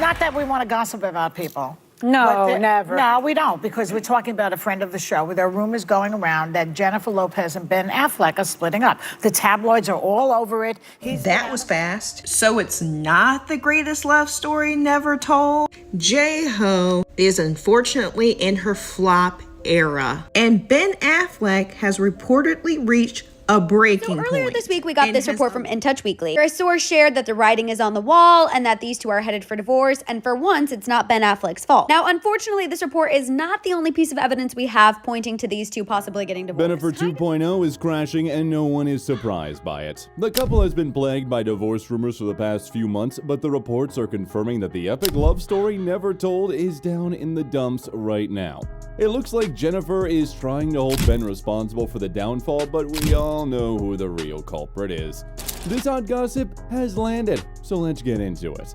Not that we want to gossip about people. No, never. No, we don't, because we're talking about a friend of the show. There are rumors going around that Jennifer Lopez and Ben Affleck are splitting up. The tabloids are all over it. That was fast. So it's not the greatest love story never told. J-Ho is unfortunately in her flop era, and Ben Affleck has reportedly reached a breaking point. Earlier this week, we got this report from In Touch Weekly. A source shared that the writing is on the wall and that these two are headed for divorce, and for once, it's not Ben Affleck's fault. Now, unfortunately, this report is not the only piece of evidence we have pointing to these two possibly getting divorced. Bennifer 2.0 is crashing, and no one is surprised by it. The couple has been plagued by divorce rumors for the past few months, but the reports are confirming that the epic love story never told is down in the dumps right now. It looks like Jennifer is trying to hold Ben responsible for the downfall, but we all know who the real culprit is. This hot gossip has landed, so let's get into it.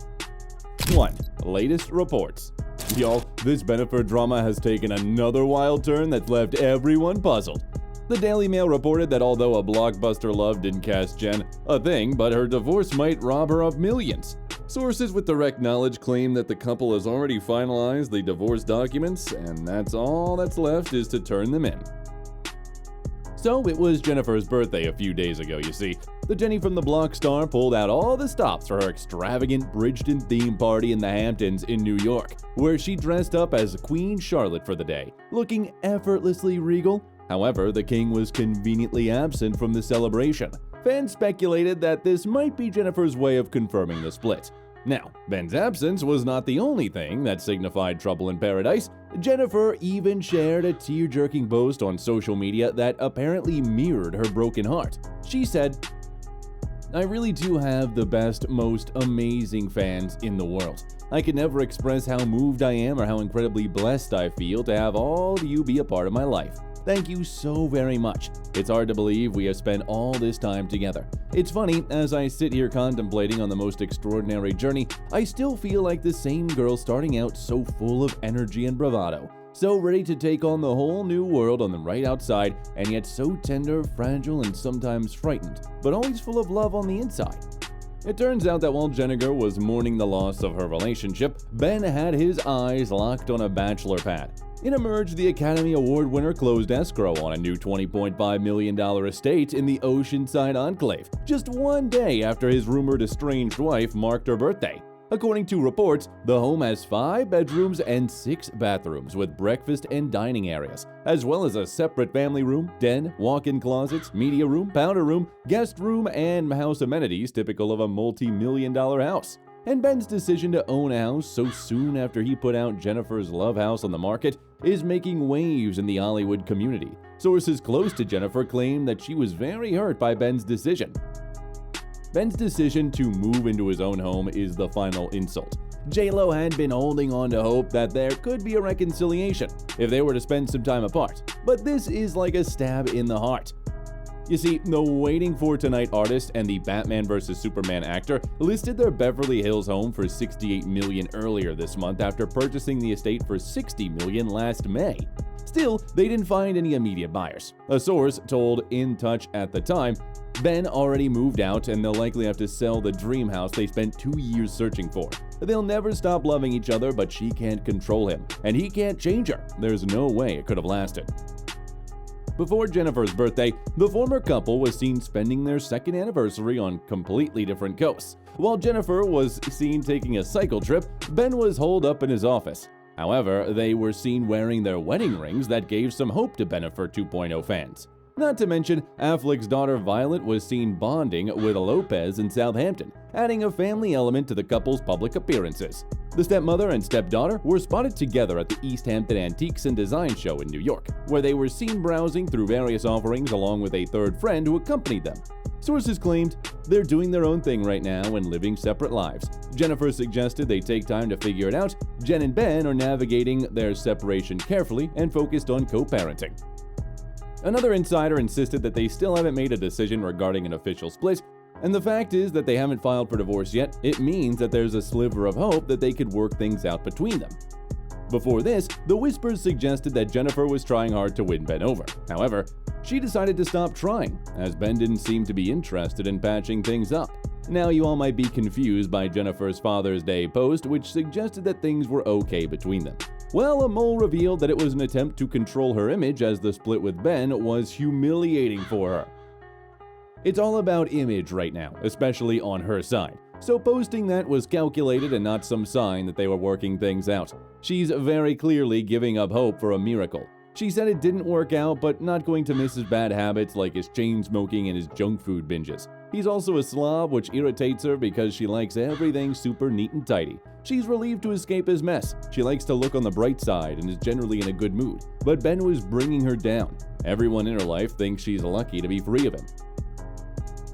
1. Latest reports. Y'all, this Bennifer drama has taken another wild turn that's left everyone puzzled. The Daily Mail reported that although a blockbuster love didn't cast Jen a thing, but her divorce might rob her of millions. Sources with direct knowledge claim that the couple has already finalized the divorce documents, and that's all that's left is to turn them in. So it was Jennifer's birthday a few days ago, you see. The Jenny from the Block star pulled out all the stops for her extravagant Bridgeton theme party in the Hamptons in New York, where she dressed up as Queen Charlotte for the day, looking effortlessly regal. However, the king was conveniently absent from the celebration. Fans speculated that this might be Jennifer's way of confirming the split. Now, Ben's absence was not the only thing that signified trouble in paradise. Jennifer even shared a tear-jerking post on social media that apparently mirrored her broken heart. She said, "I really do have the best, most amazing fans in the world. I can never express how moved I am or how incredibly blessed I feel to have all of you be a part of my life. Thank you so very much. It's hard to believe we have spent all this time together. It's funny, as I sit here contemplating on the most extraordinary journey, I still feel like the same girl starting out so full of energy and bravado, so ready to take on the whole new world on the right outside, and yet so tender, fragile, and sometimes frightened, but always full of love on the inside." It turns out that while Jennifer was mourning the loss of her relationship, Ben had his eyes locked on a bachelor pad. In emerged the Academy Award winner closed escrow on a new $20.5 million estate in the Oceanside Enclave, just one day after his rumored estranged wife marked her birthday. According to reports, the home has 5 bedrooms and 6 bathrooms with breakfast and dining areas, as well as a separate family room, den, walk-in closets, media room, powder room, guest room, and house amenities typical of a multi-million-dollar house. And Ben's decision to own a house so soon after he put out Jennifer's Love House on the market is making waves in the Hollywood community. Sources close to Jennifer claim that she was very hurt by Ben's decision. Ben's decision to move into his own home is the final insult. J-Lo had been holding on to hope that there could be a reconciliation if they were to spend some time apart, but this is like a stab in the heart. You see, the Waiting for Tonight artist and the Batman vs. Superman actor listed their Beverly Hills home for $68 million earlier this month after purchasing the estate for $60 million last May. Still, they didn't find any immediate buyers. A source told In Touch at the time, Ben already moved out and they'll likely have to sell the dream house they spent 2 years searching for. They'll never stop loving each other, but she can't control him, and he can't change her. There's no way it could have lasted. Before Jennifer's birthday, the former couple was seen spending their second anniversary on completely different coasts. While Jennifer was seen taking a cycle trip, Ben was holed up in his office. However, they were seen wearing their wedding rings that gave some hope to Bennifer 2.0 fans. Not to mention, Affleck's daughter Violet was seen bonding with Lopez in Southampton, adding a family element to the couple's public appearances. The stepmother and stepdaughter were spotted together at the East Hampton Antiques and Design Show in New York, where they were seen browsing through various offerings along with a third friend who accompanied them. Sources claimed they're doing their own thing right now and living separate lives. Jennifer suggested they take time to figure it out. Jen and Ben are navigating their separation carefully and focused on co-parenting. Another insider insisted that they still haven't made a decision regarding an official split, and the fact is that they haven't filed for divorce yet. It means that there's a sliver of hope that they could work things out between them. Before this, the whispers suggested that Jennifer was trying hard to win Ben over. However, she decided to stop trying, as Ben didn't seem to be interested in patching things up. Now you all might be confused by Jennifer's Father's Day post, which suggested that things were okay between them. Well, a mole revealed that it was an attempt to control her image, as the split with Ben was humiliating for her. It's all about image right now, especially on her side. So posting that was calculated and not some sign that they were working things out. She's very clearly giving up hope for a miracle. She said it didn't work out, but not going to miss his bad habits like his chain smoking and his junk food binges. He's also a slob, which irritates her because she likes everything super neat and tidy. She's relieved to escape his mess. She likes to look on the bright side and is generally in a good mood. But Ben was bringing her down. Everyone in her life thinks she's lucky to be free of him.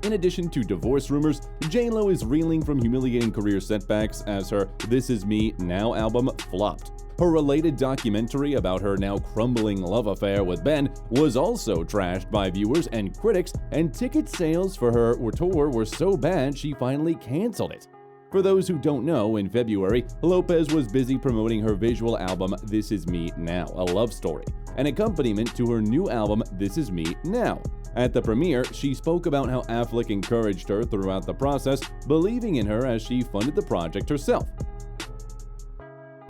In addition to divorce rumors, J.Lo is reeling from humiliating career setbacks as her This Is Me Now album flopped. Her related documentary about her now crumbling love affair with Ben was also trashed by viewers and critics, and ticket sales for her tour were so bad she finally canceled it. For those who don't know, in February, Lopez was busy promoting her visual album This Is Me Now, a love story, an accompaniment to her new album This Is Me Now. At the premiere, she spoke about how Affleck encouraged her throughout the process, believing in her as she funded the project herself.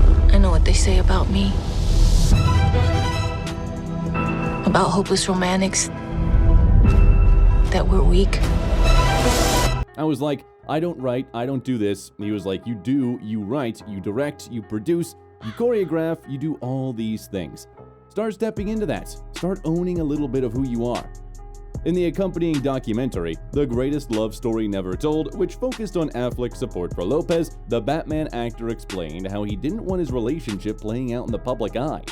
I know what they say about me. About hopeless romantics. That we're weak. I was like, I don't write, I don't do this. He was like, you do, you write, you direct, you produce, you choreograph, you do all these things. Start stepping into that. Start owning a little bit of who you are. In the accompanying documentary, The Greatest Love Story Never Told, which focused on Affleck's support for Lopez, the Batman actor explained how he didn't want his relationship playing out in the public eye.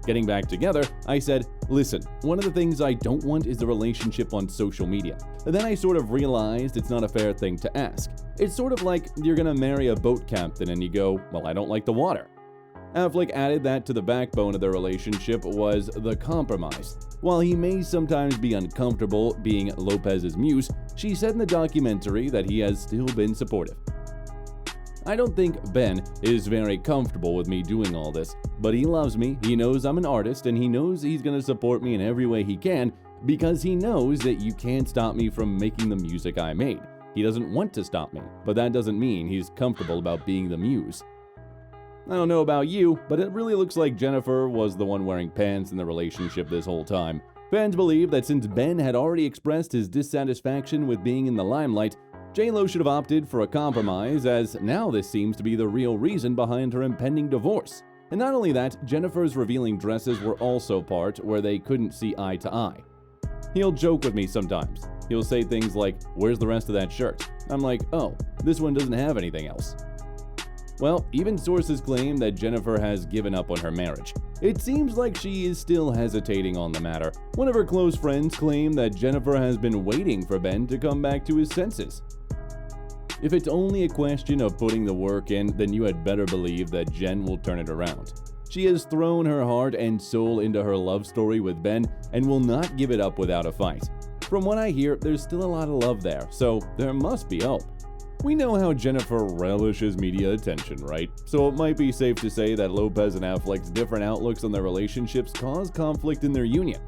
Getting back together, I said, listen, one of the things I don't want is the relationship on social media. And then I sort of realized it's not a fair thing to ask. It's sort of like you're gonna marry a boat captain and you go, well, I don't like the water. Affleck added that to the backbone of their relationship was the compromise. While he may sometimes be uncomfortable being Lopez's muse, she said in the documentary that he has still been supportive. I don't think Ben is very comfortable with me doing all this, but he loves me, he knows I'm an artist, and he knows he's going to support me in every way he can because he knows that you can't stop me from making the music I made. He doesn't want to stop me, but that doesn't mean he's comfortable about being the muse. I don't know about you, but it really looks like Jennifer was the one wearing pants in the relationship this whole time. Fans believe that since Ben had already expressed his dissatisfaction with being in the limelight, J.Lo should have opted for a compromise, as now this seems to be the real reason behind her impending divorce. And not only that, Jennifer's revealing dresses were also part where they couldn't see eye to eye. He'll joke with me sometimes. He'll say things like, "Where's the rest of that shirt?" I'm like, oh, this one doesn't have anything else. Well, even sources claim that Jennifer has given up on her marriage. It seems like she is still hesitating on the matter. One of her close friends claimed that Jennifer has been waiting for Ben to come back to his senses. If it's only a question of putting the work in, then you had better believe that Jen will turn it around. She has thrown her heart and soul into her love story with Ben and will not give it up without a fight. From what I hear, there's still a lot of love there, so there must be hope. We know how Jennifer relishes media attention, right? So it might be safe to say that Lopez and Affleck's different outlooks on their relationships cause conflict in their union.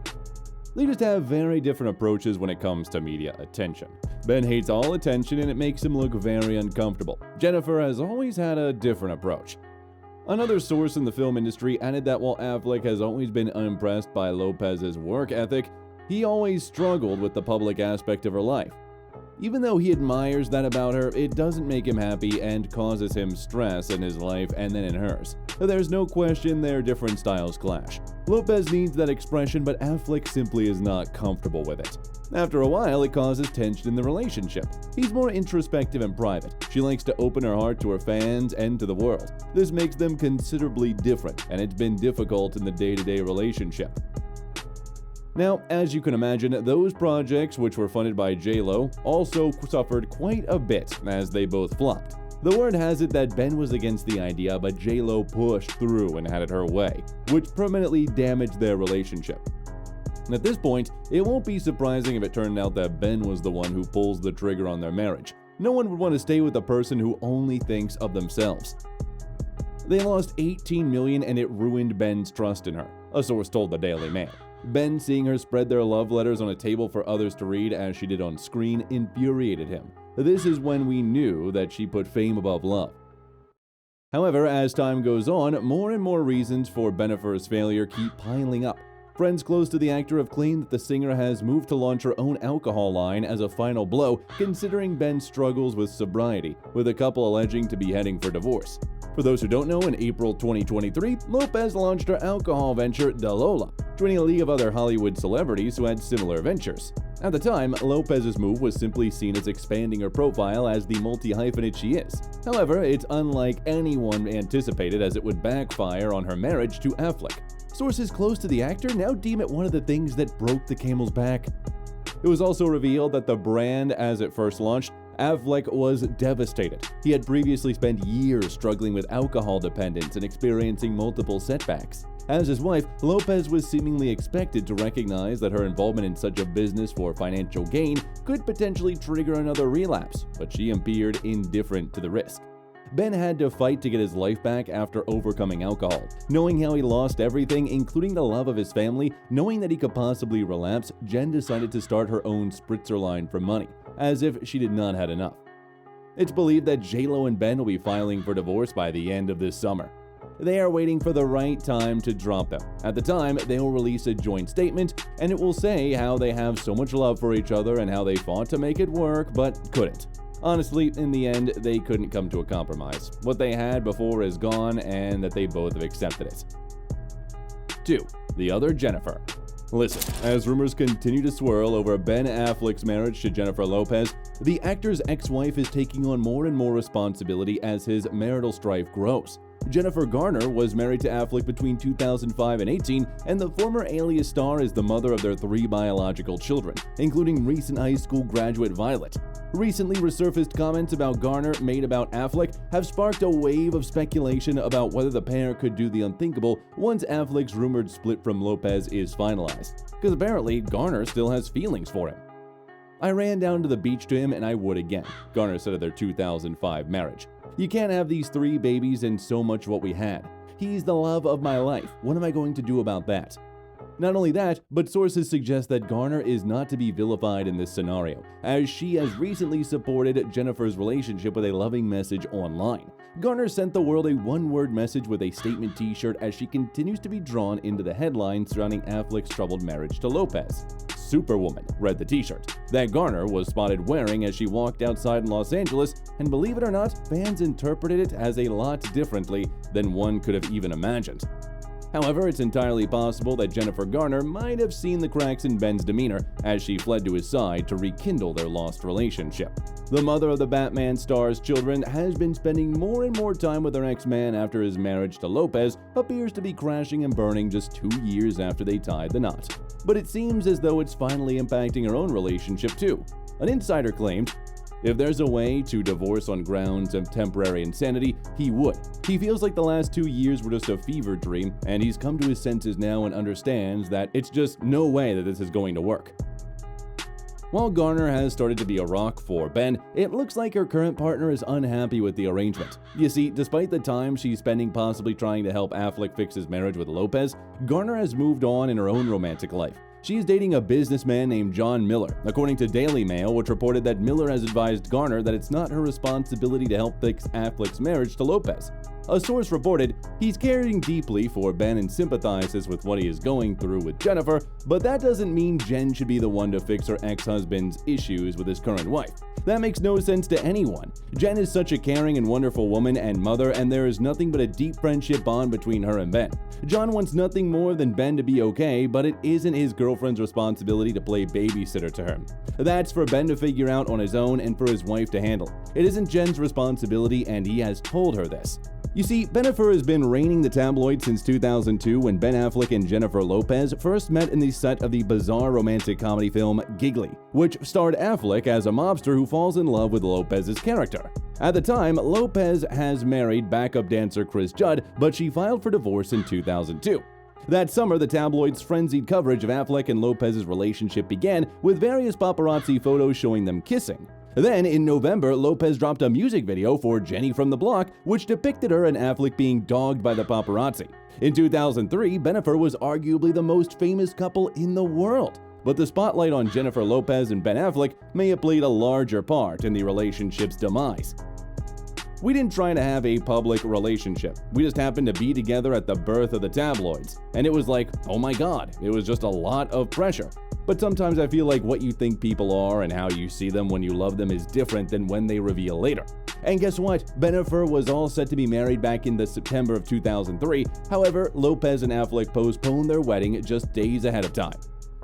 They just have very different approaches when it comes to media attention. Ben hates all attention and it makes him look very uncomfortable. Jennifer has always had a different approach. Another source in the film industry added that while Affleck has always been unimpressed by Lopez's work ethic, he always struggled with the public aspect of her life. Even though he admires that about her, it doesn't make him happy and causes him stress in his life and then in hers. There's no question their different styles clash. Lopez needs that expression, but Affleck simply is not comfortable with it. After a while, it causes tension in the relationship. He's more introspective and private. She likes to open her heart to her fans and to the world. This makes them considerably different, and it's been difficult in the day-to-day relationship. Now, as you can imagine, those projects which were funded by J.Lo also suffered quite a bit as they both flopped. The word has it that Ben was against the idea, but J.Lo pushed through and had it her way, which permanently damaged their relationship. At this point, it won't be surprising if it turned out that Ben was the one who pulls the trigger on their marriage. No one would want to stay with a person who only thinks of themselves. They lost $18 million and it ruined Ben's trust in her, a source told the Daily Mail. Ben seeing her spread their love letters on a table for others to read as she did on screen infuriated him. this is when we knew that she put fame above love. However, as time goes on, more and more reasons for Bennifer's failure keep piling up. Friends close to the actor have claimed that the singer has moved to launch her own alcohol line as a final blow, considering Ben's struggles with sobriety, with a couple alleging to be heading for divorce. For those who don't know, in April 2023, Lopez launched her alcohol venture, De Lola, joining a league of other Hollywood celebrities who had similar ventures. At the time, Lopez's move was simply seen as expanding her profile as the multi-hyphenate she is. However, it's unlike anyone anticipated, as it would backfire on her marriage to Affleck. Sources close to the actor now deem it one of the things that broke the camel's back. It was also revealed that the brand, as it first launched, Affleck was devastated. He had previously spent years struggling with alcohol dependence and experiencing multiple setbacks. As his wife, Lopez was seemingly expected to recognize that her involvement in such a business for financial gain could potentially trigger another relapse, but she appeared indifferent to the risk. Ben had to fight to get his life back after overcoming alcohol. Knowing how he lost everything, including the love of his family, knowing that he could possibly relapse, Jen decided to start her own spritzer line for money, as if she did not have enough. It's believed that J-Lo and Ben will be filing for divorce by the end of this summer. They are waiting for the right time to drop them. At the time, they will release a joint statement, and it will say how they have so much love for each other and how they fought to make it work, but couldn't. Honestly, in the end, they couldn't come to a compromise. What they had before is gone, and that they both have accepted it. 2. The other Bennifer. Listen, as rumors continue to swirl over Ben Affleck's marriage to Jennifer Lopez, the actor's ex-wife is taking on more and more responsibility as his marital strife grows. Jennifer Garner was married to Affleck between 2005 and 18, and the former Alias star is the mother of their 3 biological children, including recent high school graduate Violet. Recently resurfaced comments about Garner made about Affleck have sparked a wave of speculation about whether the pair could do the unthinkable once Affleck's rumored split from Lopez is finalized, because apparently Garner still has feelings for him. "I ran down to the beach to him and I would again," Garner said of their 2005 marriage. "You can't have these 3 babies and so much what we had. He's the love of my life. What am I going to do about that?" Not only that, but sources suggest that Garner is not to be vilified in this scenario, as she has recently supported Jennifer's relationship with a loving message online. Garner sent the world a one-word message with a statement t-shirt as she continues to be drawn into the headlines surrounding Affleck's troubled marriage to Lopez. "Superwoman," read the t-shirt, that Garner was spotted wearing as she walked outside in Los Angeles, and believe it or not, fans interpreted it as a lot differently than one could have even imagined. However, it's entirely possible that Jennifer Garner might have seen the cracks in Ben's demeanor as she fled to his side to rekindle their lost relationship. The mother of the Batman star's children has been spending more and more time with her ex-man after his marriage to Lopez appears to be crashing and burning just 2 years after they tied the knot. But it seems as though it's finally impacting her own relationship too. An insider claimed, "If there's a way to divorce on grounds of temporary insanity, he would. He feels like the last 2 years were just a fever dream, and he's come to his senses now and understands that it's just no way that this is going to work." While Garner has started to be a rock for Ben, it looks like her current partner is unhappy with the arrangement. You see, despite the time she's spending possibly trying to help Affleck fix his marriage with Lopez, Garner has moved on in her own romantic life. She is dating a businessman named John Miller, according to Daily Mail, which reported that Miller has advised Garner that it's not her responsibility to help fix Affleck's marriage to Lopez. A source reported, "He's caring deeply for Ben and sympathizes with what he is going through with Jennifer, but that doesn't mean Jen should be the one to fix her ex-husband's issues with his current wife. That makes no sense to anyone. Jen is such a caring and wonderful woman and mother, and there is nothing but a deep friendship bond between her and Ben. John wants nothing more than Ben to be okay, but it isn't his girlfriend's responsibility to play babysitter to him. That's for Ben to figure out on his own and for his wife to handle. It isn't Jen's responsibility, and he has told her this." You see, Bennifer has been reigning the tabloids since 2002 when Ben Affleck and Jennifer Lopez first met in the set of the bizarre romantic comedy film Giggly, which starred Affleck as a mobster who falls in love with Lopez's character. At the time, Lopez has married backup dancer Chris Judd, but she filed for divorce in 2002. That summer, the tabloids' frenzied coverage of Affleck and Lopez's relationship began, with various paparazzi photos showing them kissing. Then, in November, Lopez dropped a music video for Jenny from the Block, which depicted her and Affleck being dogged by the paparazzi. In 2003, Bennifer was arguably the most famous couple in the world. but the spotlight on Jennifer Lopez and Ben Affleck may have played a larger part in the relationship's demise. We didn't try to have a public relationship. We just happened to be together at the birth of the tabloids. And it was like, oh my god, it was just a lot of pressure. But sometimes I feel like what you think people are and how you see them when you love them is different than when they reveal later. And guess what? Bennifer was all set to be married back in the September of 2003. However, Lopez and Affleck postponed their wedding just days ahead of time.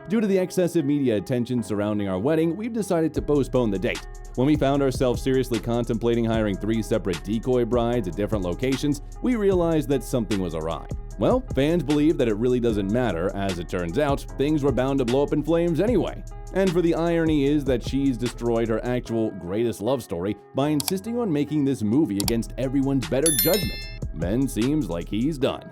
Due to the excessive media attention surrounding our wedding, we've decided to postpone the date. When we found ourselves seriously contemplating hiring 3 separate decoy brides at different locations, we realized that something was awry. Well, fans believe that it really doesn't matter. As it turns out, things were bound to blow up in flames anyway. And for the irony is that she's destroyed her actual greatest love story by insisting on making this movie against everyone's better judgment. Ben seems like he's done.